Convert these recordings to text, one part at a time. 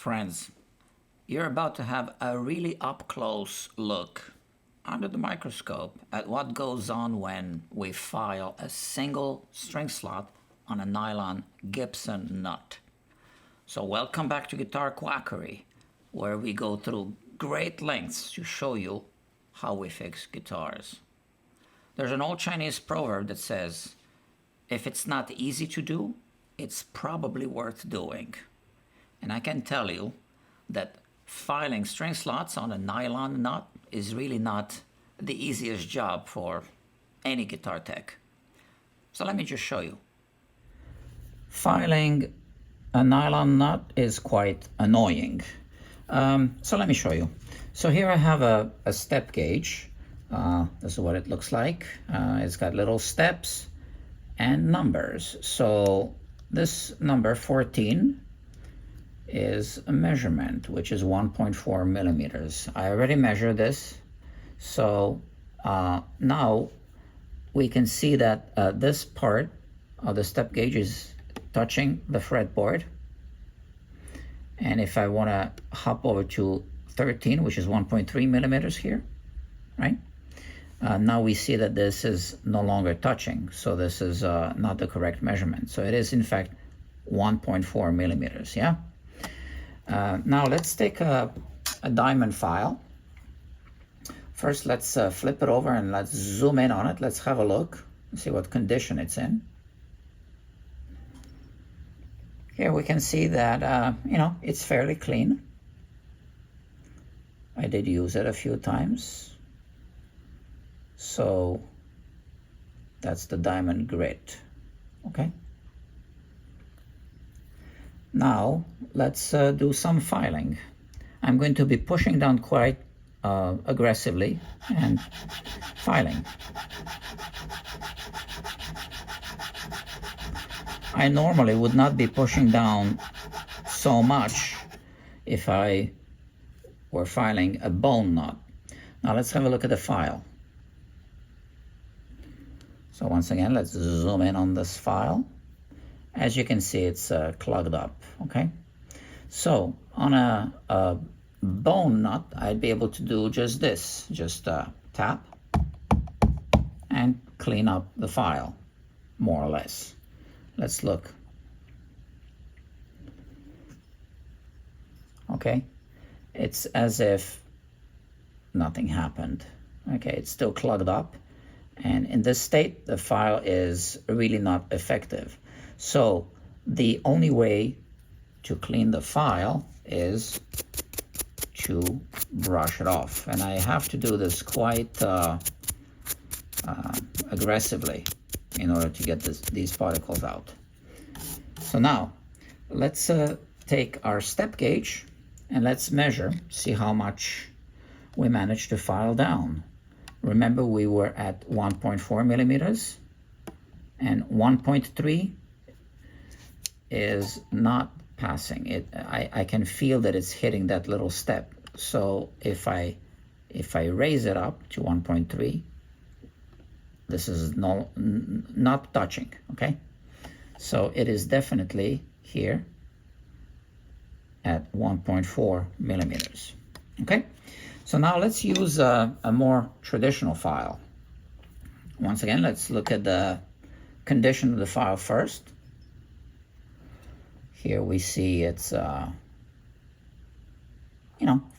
Friends, you're about to have a really up-close look under the microscope at what goes on when we file a single string slot on a nylon Gibson nut. So welcome back to Guitar Quackery, where we go through great lengths to show you how we fix guitars. There's an old Chinese proverb that says, if it's not easy to do, it's probably worth doing. And I can tell you that filing string slots on a nylon nut is really not the easiest job for any guitar tech. So let me just show you. Filing a nylon nut is quite annoying. So let me show you. So here I have a step gauge. This is what it looks like. It's got little steps and numbers. So this number 14 is a measurement, which is 1.4 millimeters. I already measured this. So now we can see that this part of the step gauge is touching the fretboard. And if I want to hop over to 13, which is 1.3 millimeters here, right? Now we see that this is no longer touching. So this is not the correct measurement. So it is in fact 1.4 millimeters, yeah? Now let's take a diamond file. First, let's flip it over and let's zoom in on it. Let's have a look and see what condition it's in. Here we can see that, it's fairly clean. I did use it a few times. So that's the diamond grit, okay? Now, let's do some filing. I'm going to be pushing down quite aggressively and filing. I normally would not be pushing down so much if I were filing a bone nut. Now let's have a look at the file. So once again, let's zoom in on this file. As you can see, it's clogged up, okay? So on a bone nut, I'd be able to do just this, just tap and clean up the file, more or less. Let's look. Okay, it's as if nothing happened. Okay, it's still clogged up. And in this state, the file is really not effective. So the only way to clean the file is to brush it off. And I have to do this quite aggressively in order to get these particles out. So now, let's take our step gauge and let's measure, see how much we managed to file down. Remember, we were at 1.4 millimeters, and 1.3 is not passing it. I can feel that it's hitting that little step. So if I raise it up to 1.3, this is not touching, okay? So it is definitely here at 1.4 millimeters, okay? So now let's use a more traditional file. Once again, let's look at the condition of the file first. Here we see it's,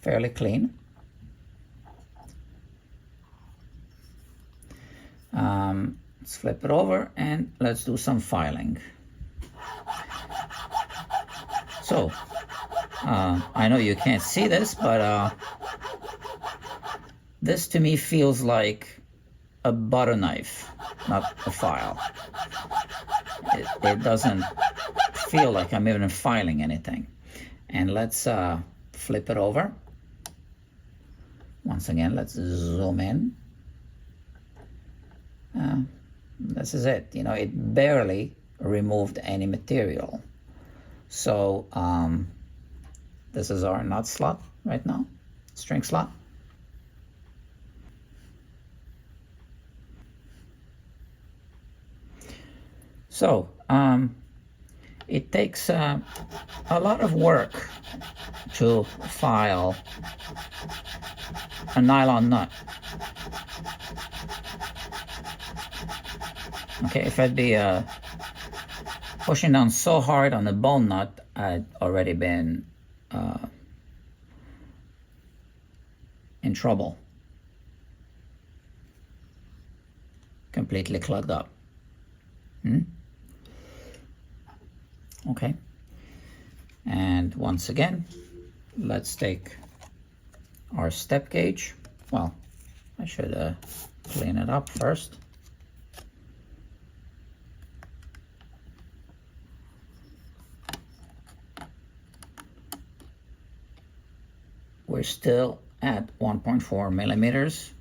fairly clean. Let's flip it over and let's do some filing. So, I know you can't see this, but this to me feels like a butter knife, not a file. It doesn't feel like I'm even filing anything. And let's flip it over. Once again, let's zoom in. This is it. It barely removed any material. So this is our nut slot right now, string slot. So it takes a lot of work to file a nylon nut. Okay, if I'd be pushing down so hard on the bone nut, I'd already been in trouble. Completely clogged up. Okay. And once again, let's take our step gauge. Well, I should clean it up first. We're still at 1.4 millimeters.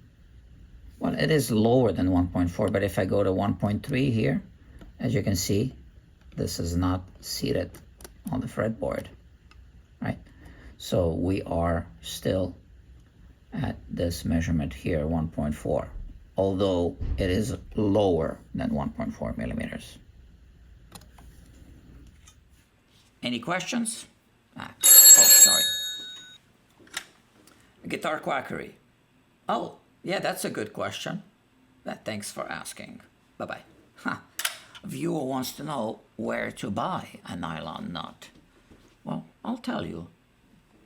Well, it is lower than 1.4, but if I go to 1.3 here, as you can see, this is not seated on the fretboard, right? So we are still at this measurement here, 1.4, although it is lower than 1.4 millimeters. Any questions? Oh, sorry. Guitar quackery. Oh, yeah, that's a good question. Thanks for asking. Bye-bye. A viewer wants to know where to buy a nylon nut. Well, I'll tell you.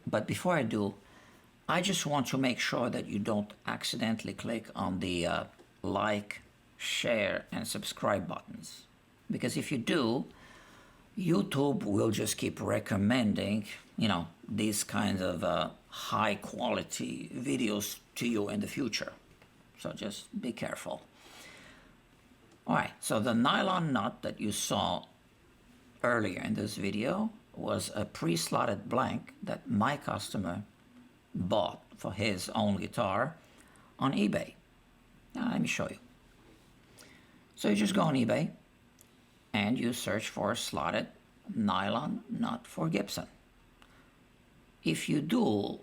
But before I do, I just want to make sure that you don't accidentally click on the like, share, and subscribe buttons. Because if you do, YouTube will just keep recommending, these kinds of high quality videos to you in the future. So just be careful. All right, so the nylon nut that you saw earlier in this video was a pre-slotted blank that my customer bought for his own guitar on eBay. Now let me show you. So you just go on eBay and you search for a slotted nylon nut for Gibson. If you do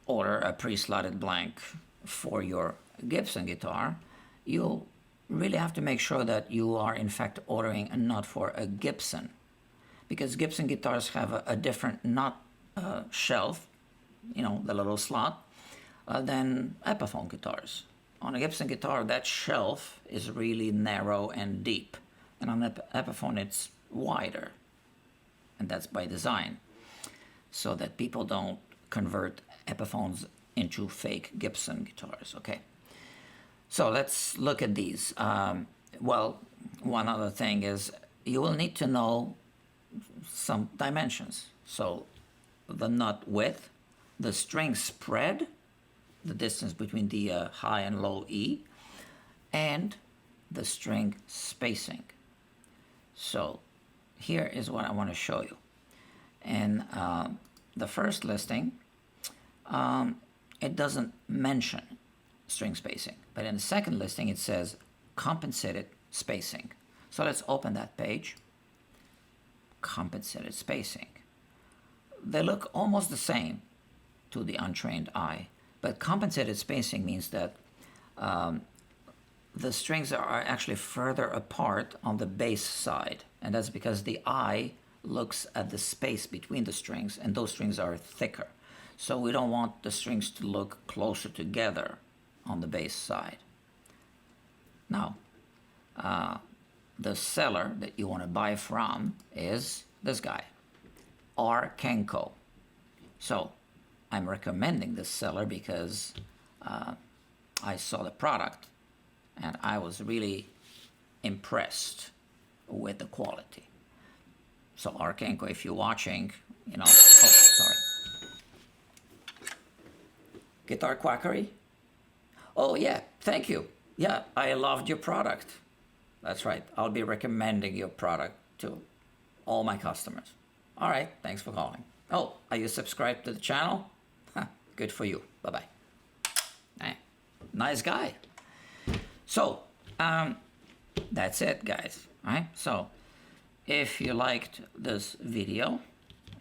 order a pre-slotted blank for your Gibson guitar, you'll really have to make sure that you are in fact ordering a nut for a Gibson, because Gibson guitars have a different nut shelf, the little slot, than Epiphone guitars. On a Gibson guitar, that shelf is really narrow and deep, and on Epiphone it's wider, and that's by design, so that people don't convert Epiphones into fake Gibson guitars. Okay. So let's look at these. Well, one other thing is you will need to know some dimensions. So the nut width, the string spread, the distance between the high and low E, and the string spacing. So here is what I want to show you. In the first listing, it doesn't mention string spacing, but in the second listing it says compensated spacing. So let's open that page. Compensated spacing. They look almost the same to the untrained eye, but compensated spacing means that the strings are actually further apart on the bass side, and that's because the eye looks at the space between the strings, and those strings are thicker. So we don't want the strings to look closer together on the bass side. Now, the seller that you want to buy from is this guy, R. Kenko. So I'm recommending this seller because I saw the product and I was really impressed with the quality. So R. Kenko, if you're watching, oh, sorry. Guitar quackery? Oh yeah, thank you. Yeah, I loved your product. That's right, I'll be recommending your product to all my customers. All right, thanks for calling. Oh, are you subscribed to the channel? Good for you. Bye-bye. Nice guy. So, that's it, guys. All right, so if you liked this video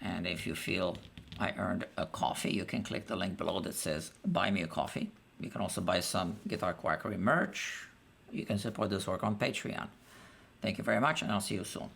and if you feel I earned a coffee, you can click the link below that says buy me a coffee. You can also buy some Guitar Quackery merch. You can support this work on Patreon. Thank you very much, and I'll see you soon.